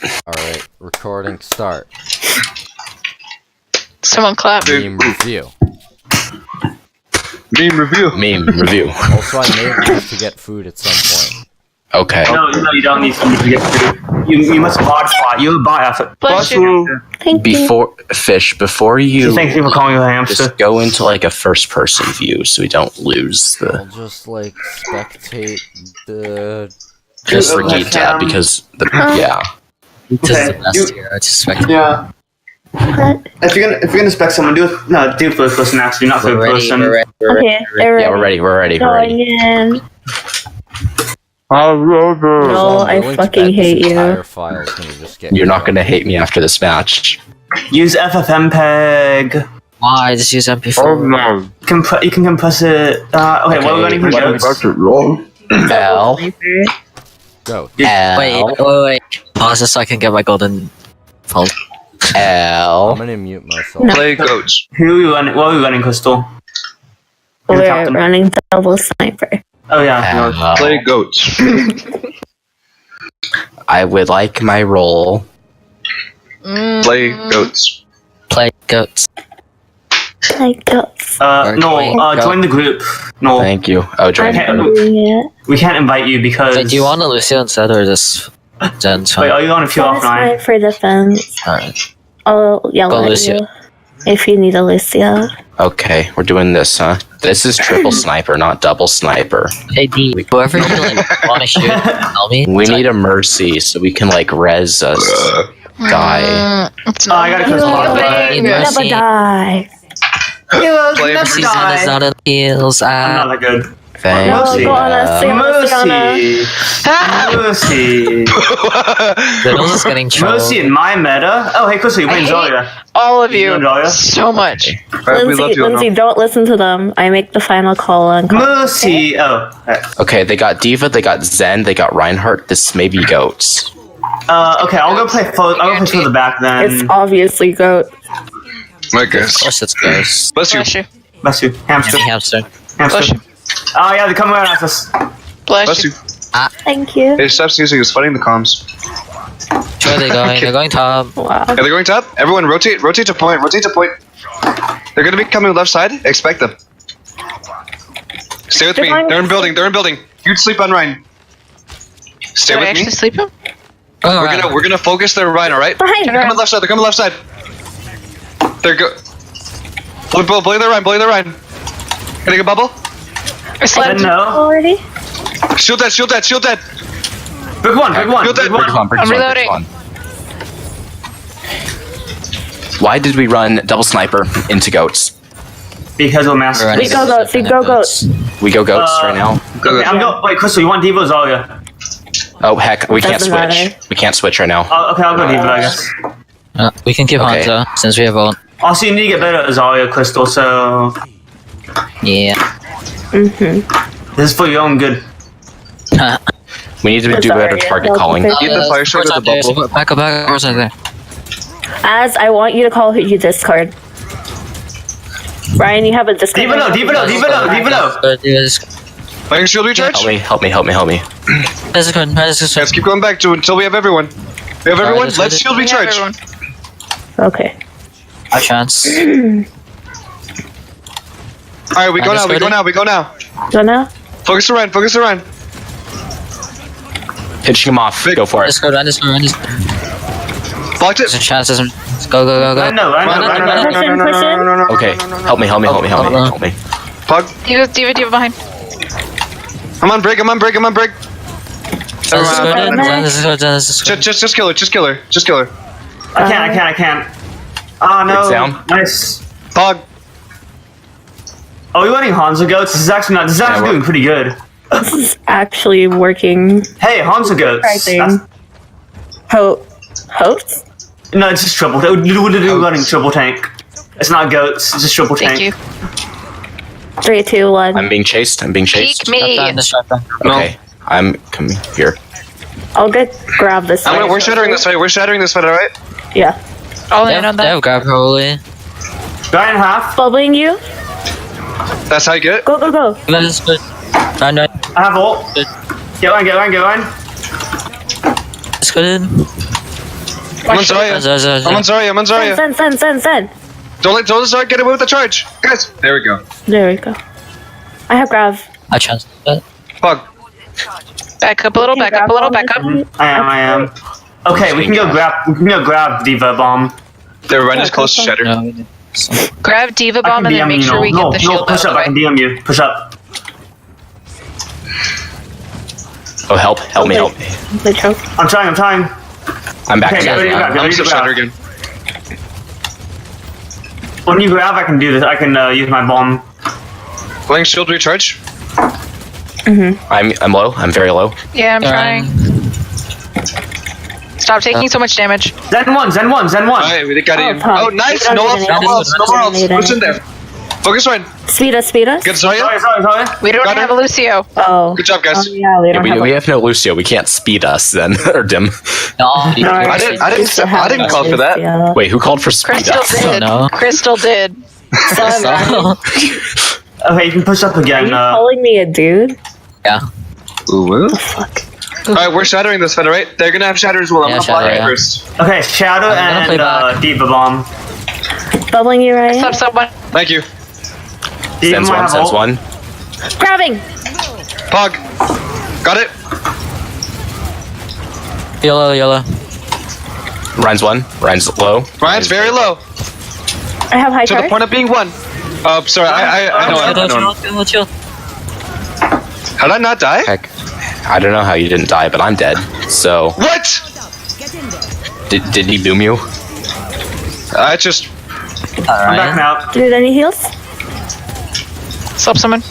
Alright, recording start. Someone clap. Meme review. Meme review. Meme review. Also, I may need to get food at some point. Okay. No, you don't need somebody to get food. You must bot. You buy after. Bless you. Thank you. Before you Thank you for calling me a hamster. just go into like a first person view so we don't lose I'll the just like spectate the. just for Geek because yeah. Okay, yeah. What? If you're gonna spec someone, do first person actually, not third person. Okay, they're Yeah, we're ready. going in. No, I'm I willing to fucking bet hate this you. entire file is gonna just get You're not corrupted. gonna hate me after this match. Use FFmpeg. Why? Just use MP4. You can compress it. Okay, what are we running for goats? L Go. L Wait. Pause this so I can get my golden phone. I'm L. gonna mute myself. No. Play goats. Who are we running? What are we running, Crystal? You're the We're captain. running double sniper. Oh yeah. no. Play goats. I would like my role. Play goats. Play goats. Like goats. Join the group. No, Thank you. Oh, join. Okay. I'm doing it. we can't invite you because. Wait, do you want a Lucio instead or just Jen? Wait, are you on a few That is offline? fine for defense. Alright. I'll yell Go at Lucio. you if you need a Lucio. Okay, we're doing this, huh? This is triple sniper, not double sniper. Hey D, whoever you want to shoot, tell me. We need a mercy so we can like res us die. It's Oh, I got a crystal. Hey, Never Mercy. die. Play Mercy's on is not in the heels. I'm not that good. Thank No, you. go on us. Mercy. Mercy. The nose is getting trolled. Mercy in my meta. Oh, hey, Crystal, you're playing I hate Zarya. all of You you know Zarya? so much. Alright, we love Lindsay, you. don't listen to them. I make the final call on call. Mercy. Oh. Okay, they got Diva, they got Zen, they got Reinhardt. This may be goats. Okay, I'll go play further back then. It's obviously goat. I Of guess. course it's ghosts. Bless you. Bless you. Bless you. Hamster. Hamster. Bless Hamster. you. Oh, yeah, they're coming around at us. Bless Bless you. you. Thank you. Hey, stop sneezing. It's fighting the comms. Where are they going? They're going top. Wow. Yeah, they're going top. Everyone rotate. Rotate to point. Rotate to point. They're gonna be coming left side. Expect them. Stay with me. They're in building. They're in building. You'd sleep on Ryan. Stay Did I with me. actually sleep him? Oh, We're gonna focus their Ryan. All right. Behind They're her. coming left side. They're coming left side. They're go. Bully the Ryan. Bully the Ryan. Getting a bubble. I slept. No. Already? Shield dead. Shield dead. Shield dead. Big one. Big one. You're dead. Big one. I'm reloading. Why did we run double sniper into goats? Because we're master. We go goats. We go goats. We go goats right now. Go, Okay, go. wait, Crystal, you want Diva or Zarya? Oh heck, we can't Doesn't switch. matter. We can't switch right now. Oh, okay, I'll go Diva, I guess. We can keep Okay. Hanzo since we have ult. Also, you need to get better at Zarya, Crystal, so Yeah. this is for your own good. We need to do better Sorry, target I'll calling. fix Get it. the fire shot Where's or up the there? bubble. Back up, back up. Where's up there? As I want you to call who you discard. Ryan, you have a discard. Diva no, Diva no, Diva no, Diva no. Fire shield recharge. Help me. Let's keep going back to until we have everyone. We have everyone. just Let's did it. shield We have recharge. everyone. Okay. Our chance. All right, we go now. We go now. We go now. So now? Focus around. Focus around. Pitching him off. Go for it. Let's go, run this, run this. Blocked There's a it. chance. Go, go, go, I go. know, I know. Push in. Okay, help me. Pug. Diva behind. I'm on break. I'm on break. I'm on break. Let's go, let's go. Just kill her. Just kill her. Just kill her. I can't. Oh no. Break down. Nice. Pug. Oh, we're running Hanzo Goats? This is actually doing pretty good. This is actually working. Hey, Hanzo Goats. Pricing. Hosts? No, it's just triple. We're running triple tank. It's not goats, it's just triple Thank tank. you. 3, 2, 1. I'm being chased. Peek me. Okay, I'm coming here. I'll grab this. We're shattering this fight. We're shattering this fight. All right. Yeah. All in on They that. have grab probably. Guy and a half. Bubbling you. That's how you get it. Go, go, go. Let's go. Run. I have ult. Get one. Let's go in. I'm on Zarya. I'm on Zarya. I'm on Zarya. Send. Don't let Zarya get away with the charge. Guys, there we go. There we go. I have grav. I chanced it. Pog. Back up a little, back up a little, back up. I am. Okay, we can go grab Diva bomb. They're right as close to Shatter. No, we didn't. So- Grab Diva I Bomb can and then DM make you. sure we No, get the no, shield push out up. of I the can way. DM you. Push up. Oh, help me. The choke. I'm trying. I'm back. Okay, get ready to grab. Get I'm ready to still Shatter grab. again. When you grab, I can do this. I can use my bomb. Playing shield recharge. I'm low. I'm very low. Yeah, I'm trying. Stop taking so much damage. Zen one. Alright, we got him. Pog. Oh, nice. You don't No need else. anything. No more else. You don't Who's in need there? Focus Ryan. Speed us. Get Zarya. Sorry. We don't Got have it. a Lucio. Oh. Good job, guys. Oh, yeah, we Yeah, don't we have have no Lucio. We can't speed us then, or dim. No, I didn't call for that. Yeah. Wait, who called for speed Crystal us? did. no. Crystal did. So, Okay, you can push up Are again. you calling me a dude? yeah. Ooh. Fuck. Alright, we're shattering this fight, alright? They're gonna have shatter as well. I'm Yeah, gonna fly shatter, right yeah. first. Okay, Shadow I'm gonna play back. and Diva bomb. Bubbling you, Ryan. Stop, someone. Thank you. Diva Sends might one, have sends ult. one. Grabbing. Pog. Got it. Yellow. Ryan's one. Ryan's low. Ryan's very low. I have high To the charge. point of being one. Sorry, I know. Chill. How did I not die? Heck. I don't know how you didn't die, but I'm dead. So, What? did he boom you? I just. I'm back now. Do you need any heals? Stop, someone.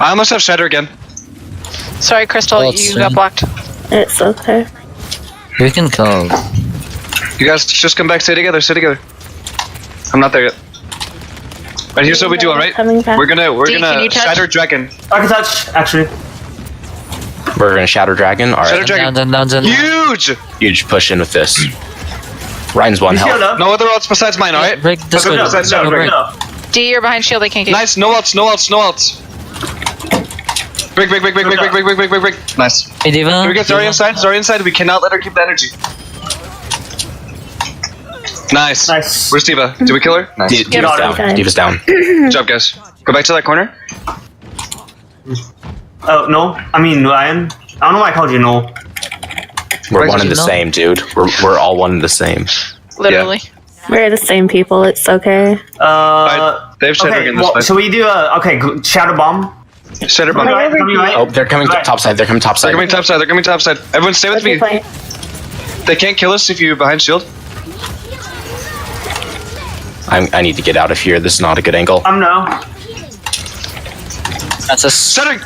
I almost have shatter again. Sorry, Crystal, Oh, you it's got soon. blocked. It's okay. We can kill. You guys just come back, stay together. I'm not there yet. Right, here's what we do, alright? Coming back. We're D, can gonna you touch? shatter dragon. I can touch, actually. We're gonna Shatter Dragon. Shatter Alright. dragon. Down. Huge! Huge push in with this. Ryan's one You health. shield up. No other ults besides mine, alright? Break this Go, way. go, go, Break. go. D, you're behind shield, they can't get you. Nice, no ults. Break. Nice. Hey, Diva. Can we get Zarya inside? We cannot let her keep the energy. Nice. Nice. Where's Diva? Did we kill her? Nice. Diva's Get on down. him. Diva's down. Good job, guys. Go back to that corner. Oh, no. I mean, Ryan. I don't know why I called you no. We're Right, one and the no. same, dude. We're all one and the same. Literally. We're the same people. It's okay. They have shatter Okay, again this well, fight. so we do Shadow bomb. Shatter bomb. Whatever. Coming right. Oh, they're coming Right. top side. They're coming top They're coming side. top side. Everyone stay with Okay, me. play. They can't kill us if you're behind shield. I need to get out of here. This is not a good angle. No. That's us. Shattering!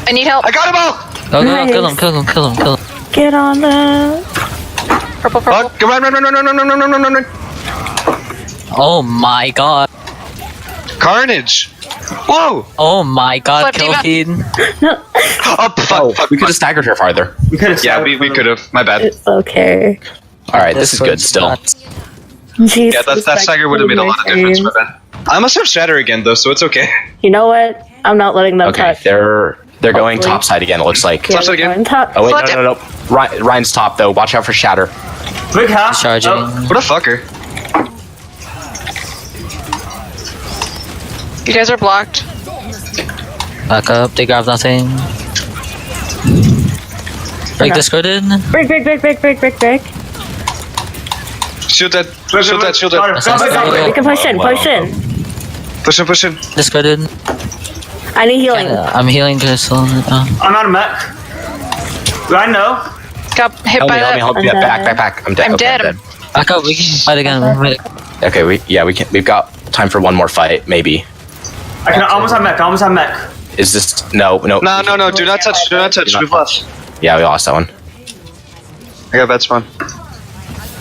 I need help. I got him all! Go, Nice. kill him. Get on the. Purple. Go run. Oh my god. Carnage! Whoa! Oh my god, Flip, kill Diva. feed. Oh, fuck. We could have staggered her farther. We could have Yeah, we could have. My bad. It's okay. Alright, this is good still. Jesus, Yeah, that stagger would have made a lot of difference. My bad. I must have shatter again though, so it's okay. You know what? I'm not letting them Okay, touch. they're going Hopefully. top side again, it looks like. Yeah, Touch it they're again. going top. Oh wait, Flip no. Ryan's top though. Watch out for Shatter. Big half. Charging. Oh, What a fucker. You guys are blocked. Back up, they grab nothing. Break Okay. discorded. Break. Shield that. We can push in. Push in. Discorded. I need healing. I'm healing Crystal. I'm out of mech. Ryan, no. Got hit Help by me. that. Help me. I'm dead. Back. I'm dead. I'm Okay, dead. Back up, we can fight again. Okay, we can. We've got time for one more fight, maybe. I can almost have mech. Is this no? No. Do not touch. We've lost. Yeah, we lost that one. I got bad spawn.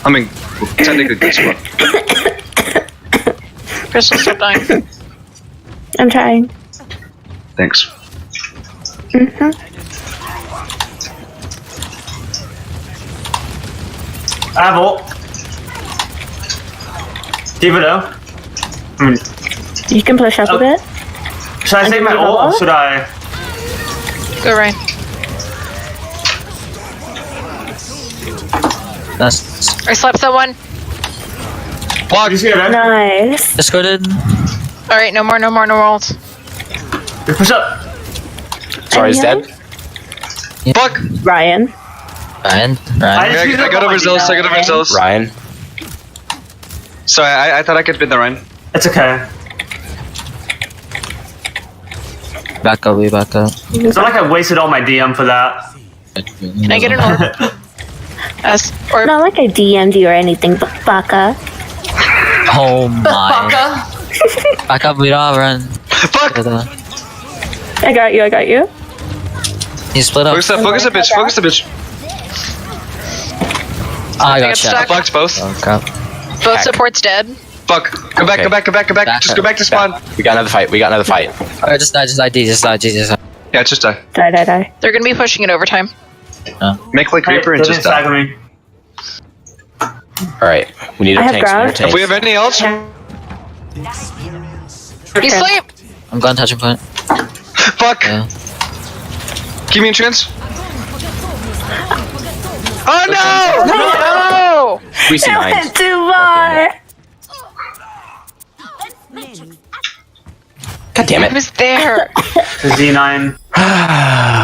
I mean, technically good spawn. Crystal's still dying. I'm trying. Thanks. I have ult. Diva though. You can push up a bit. Should I save my ult or should I? Go Ryan. That's I slapped someone. Did you Blocked. see that? Nice. discarded. Alright, no more ults. Just push up. Sorry, he's dead. Fuck. Ryan. And I right. just used I up got all my overzealous. I got DI. overzealous. Ryan. Sorry, I thought I could bid the Ryan. It's okay. Back up, we back up. It's not like I wasted all my DM for that. Can I get an orb? Or Not like I DM'd you or anything, but baka. Oh my. Back up, we don't run. Fuck. I got you. He split up. Focus a bitch. Focus a bitch. Oh, I got got shot. stuck. Blocked both. Oh crap. both supports dead. Fuck. Come back. Okay. Come back. Come back. Come back. Back Just up. go back to spawn. We got another fight. Alright, just die, just die. Yeah, just die. Die. They're gonna be pushing it overtime. Make like Reaper and They just didn't die. stagger me. Alright, we need I our have tanks. We need our ground. If tanks. we have any else, He's asleep! I'm going touching point. fuck. Yeah. Give me a chance. Oh no! No! We see It nines. went too far. God damn I it. was there. The Z9.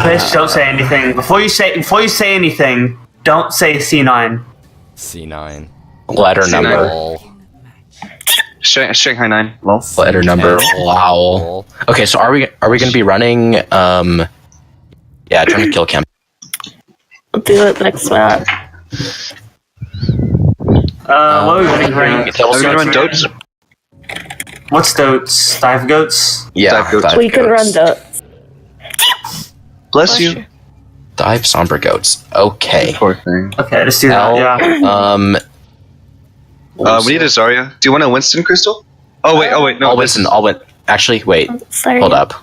Please don't say anything. Before you say anything, don't say C9. C9. Letter C9. number. Lol. Shanghai 9. Letter number. Wow. Lol. Okay, so are we gonna be running yeah, trying to kill Cam. We'll do it next map. What are we running for? Are we gonna run Dotes? What's Dotes? Dive Goats? Yeah, Dive goats. dive We can run goats. those. Bless you. Dive somber goats. Okay. Poor thing. Okay, let's do that, L, yeah. We need a Zarya. Do you want a Winston Crystal? Oh wait, no. I'll Winston. Actually, wait. Sorry. Hold up.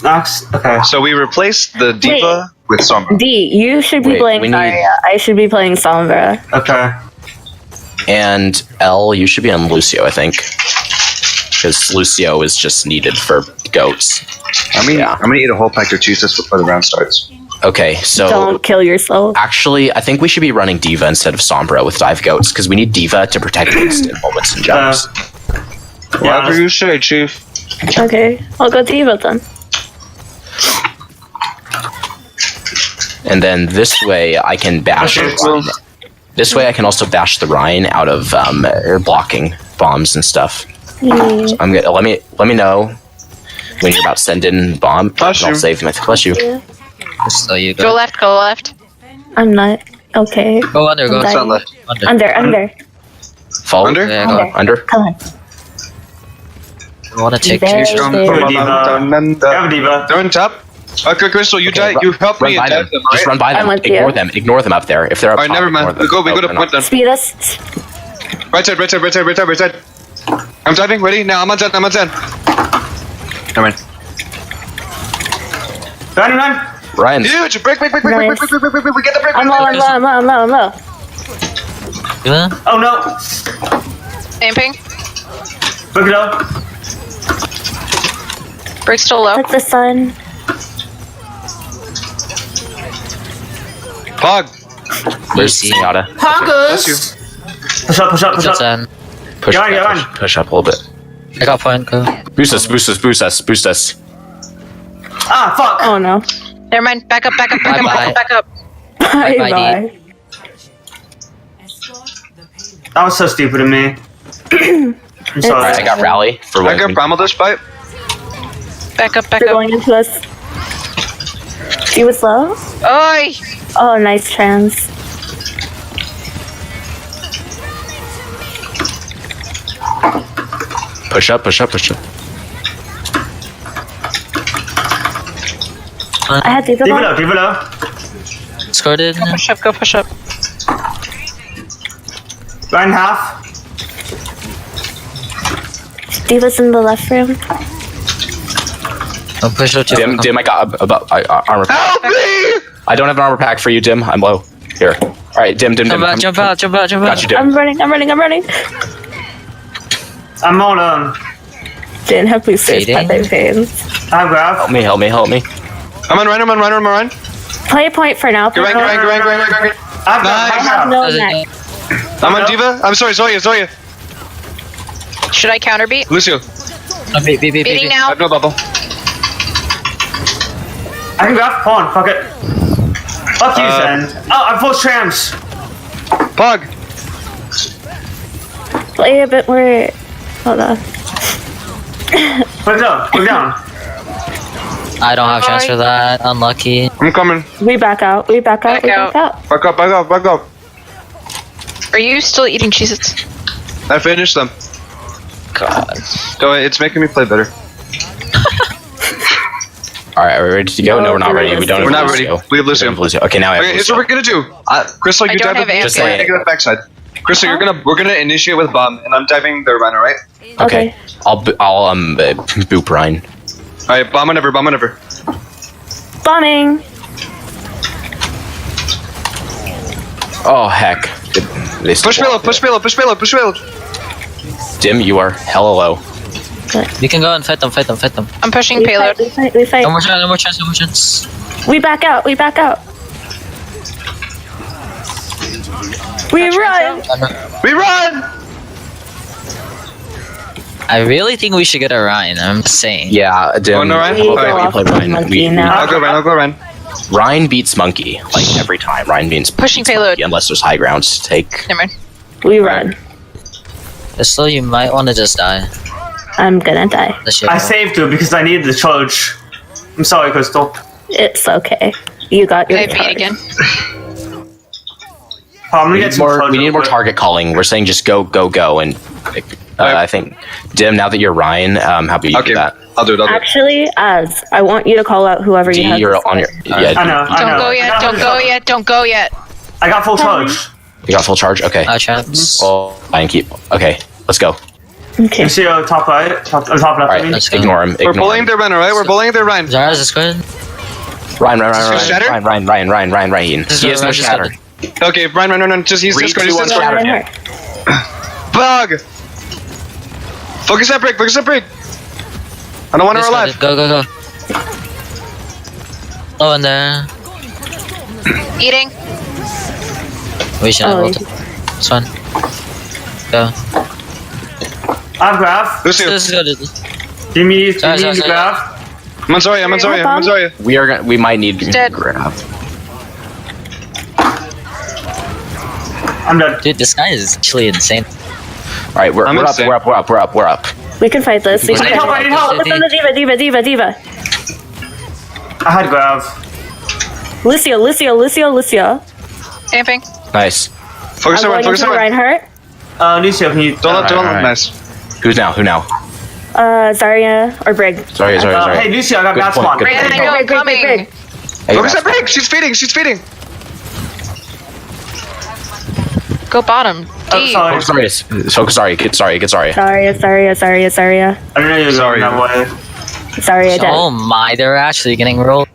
Next? Okay. So we replaced the Diva with Sombra. D, you should be Wait, playing we need- Zarya. I should be playing Sombra. Okay. And L, you should be on Lucio, I think. Because Lucio is just needed for goats. I'm gonna eat a whole pack of Cheetos before the round starts. Okay, so Don't kill yourself. actually, I think we should be running Diva instead of Sombra with dive goats because we need Diva to protect against moments and jumps. Whatever you say, Chief. Okay, I'll go Diva then. And then this way I can bash. Okay, Ryan. This way I can also bash the Rhine out of blocking bombs and stuff. Yeah. I'm gonna let me know when you're about to send in bomb. Bless I'll you. save my bless you. So you Go go. left, go left. I'm not. Okay. Go under, go I'm It's not dying. left. under. Under. Fall Under? Yeah, go. Under. Come on. You wanna take There. two shots? Have a Diva. They're on top. Okay, Crystal, you Okay, die. You help Run me by and them. dive them, Just right? run by them. I'm with Ignore you. them. Ignore them up there. If they're up Alright, top, never ignore mind. them. We go to they're point not. them. Speed us. Right side. I'm diving. Ready? Now I'm on 10. Never mind. Run. Ryan, Huge! Break. We get the break. I'm low. Yeah? Oh no. Amping. Look it up. Break still low. That's the sun. Pog. where's Easy. Zenyatta? Bless you. Push up. Shots in. Push, Go on, go on. push up a little bit. I got point, go. Boost us. Ah, fuck. Oh no. Never mind. Back up. Bye-bye. Back up. Bye Bye, bye. That was so stupid of me. I'm sorry. Alright, I got rally for I when got Bramble this fight. Back up. They're going into us. He was low. Oi! Oh, nice trans. push up. I had to Diva low. Discarded. Go push up. Line half. Diva's in the left room. I'll push up to Dim, I got armor pack. Help me! I don't have an armor pack for you, Dim. I'm low. Here. Alright, Dim. Jump out. Got you, Dim. I'm running. I'm all Didn't have boosters, Fading. but they're fades. I have grab. Help me. I'm on Ryan. Play a point for now. Go. I have grab. I have no Does it- neck. I'm on Diva. I'm sorry, Zarya. Should I counter beat? Lucio, Beating I now. have no bubble. I can grab pawn. Fuck it. Fuck you, Zen. Oh, I'm full trams. Pog. Play a bit more. Hold on. Put it down. Put it down. I don't have chance for that. Unlucky. I'm coming. We back out. We back out. Back We out. back out. Back up. Are you still eating Cheez-Its? I finished them. God. So it's making me play better. Alright, are we ready to go? No, we're not ready. We don't have We're not ready. Lucio. We have Lucio. We don't have Lucio. Okay, now I have Okay, here's what Lucio. we're gonna do. Crystal, I you don't dive have with Just me. say I'm it. taking the backside. Crystal, we're gonna initiate with bomb, and I'm diving the run. All right. Okay. I'll boop Ryan. All right. Bomb whenever. Bombing. Oh heck. They still Push blocked payload. it. Dim, you are hella low. You can go and fight them. I'm pushing We payload. fight. We fight. No more chance. We back out. We back out. We run. We run. I really think we should get a Ryan. I'm just saying. Yeah, Dim. Oh, no, Ryan? We Oh, go yeah, off play the Ryan. monkey We- now. I'll go Ryan. Ryan beats Monkey like every time. Ryan beats Pushing beats payload. Monkey, unless there's high grounds to take. Never mind. We run. So you might want to just die. I'm gonna die. The shit. I saved you because I needed the charge. I'm sorry, Crystal. It's okay. You got your I beat charge. again. Oh, I'm gonna We get need some more. charge We need real more quick. target calling. We're saying just go, and I think Dim. Now that you're Ryan, how about you Okay. do that? I'll do it. Actually, as I want you to call out whoever D, you have. you're on your. Yeah, I know. Don't go yet. Don't go yet. I got full charge. you got full charge. Okay. chance. Well, Ryan, keep. Okay, let's go. Okay. You see top right, top left. All I right, mean. Let's go. ignore him. We're bullying their run. All right. We're bullying their run. Zara's is good. Ryan. Shatter? Ryan. This is He has no Ryan's is shatter. good. Okay. Run. Just he's Three, just going two, to one, score. shatter. Reinhardt. Bug. Focus that break. I don't want her This alive. one, Go. Oh, and there. Eating. We should have ulted. This one. Go. I've grab. Lucio. This is good. Give me Sorry. the grab. I'm on Zarya. We might need dead. grab. I'm dead. Dude, this guy is actually insane. All right, we're I'm up. insane. We're up. We can fight this. We I can need fight help, I this. need help. Focus on the diva. I had grab. Lucio. Camping. Nice. Focus I'm that going run. into Reinhardt. Lucio, can you? Don't Alright. nice. Who now? Zarya or Brig. Sorry. Hey, Lucio, I got Good grab point, spawn. good Yeah, point. I know. I'm Brig. coming. Hey, Focus that that's- break. She's feeding. Go bottom. Oh, D. sorry. Sorry. Get sorry. Zarya. I didn't know you were Sorry. going that way. Zarya dead. Oh my, they're actually getting rolled.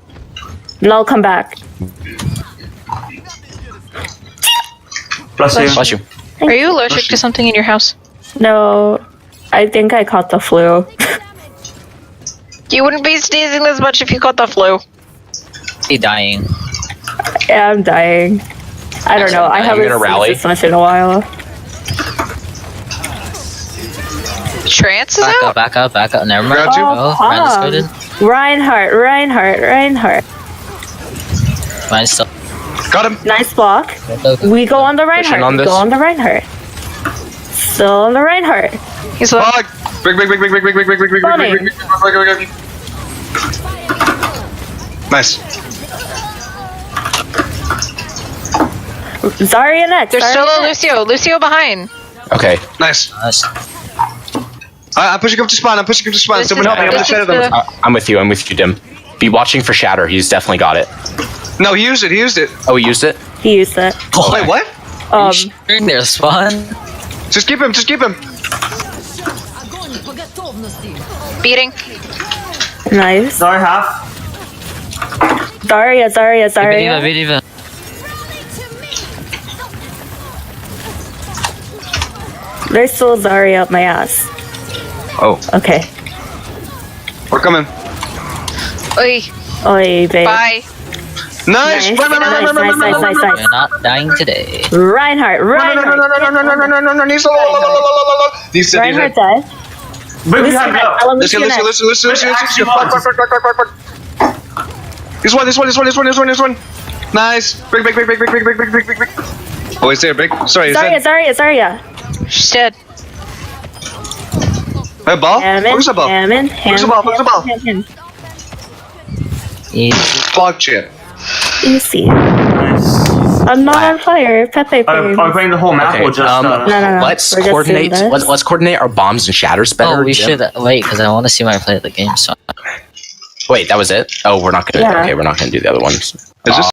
And I'll come back. Bless you. Bless you. Are you allergic to something in your house? No, I think I caught the flu. You wouldn't be sneezing this much if you caught the flu. He dying. Yeah, I'm dying. I don't know. I Are you haven't gonna rally? seen this much in a while. Trance is out? Back up. Never mind. Got you. Oh, Ryan is good. Reinhardt. Mine's still. Got him. Nice block. Go. We go on the Pushing on Reinhardt. this. Go on the Reinhardt. Still on the Reinhardt. He's low. Bug. Break. Bombing. Nice. Zarya next. There's Zarya still a next. Lucio behind. Okay. Nice. Nice. I'm pushing up to spawn. This Someone help me. I'm is- gonna shatter them. I'm with you, Dim. Be watching for shatter. He's definitely got it. No, he used it. Oh, he used it. He used it. Wait, what? Sharing their spawn. Just keep him. Beating. Nice. Sorry, half. Zarya. Vidiva. There's still Zarya up my ass. Oh, Okay. we're coming. Oi. Oi, babe. Bye. Nice. Nice, Run, run, run, run, run, run, run, run, run, run. You're not dying today. Reinhardt. He's dead. Reinhardt dead. Wait, we Lucian have next. go. Listen. Actually, Fuck. This one. Nice. Break. Oh, he's there, break. Sorry, he's dead. Zarya. She's dead. Hey, ball? Focus the ball. Focus the ball. Easy. Block chip. Easy. Nice. I'm not on fire. Pepe Are we frames. playing the whole map Okay, or just? No. Let's We're just coordinate. doing this. Let's coordinate our bombs and shatters better. Oh, we Jim. should wait because I want to see my play of the game. So Wait, that was it? Oh, we're not gonna. Yeah. Okay, we're not gonna do the other ones. Is this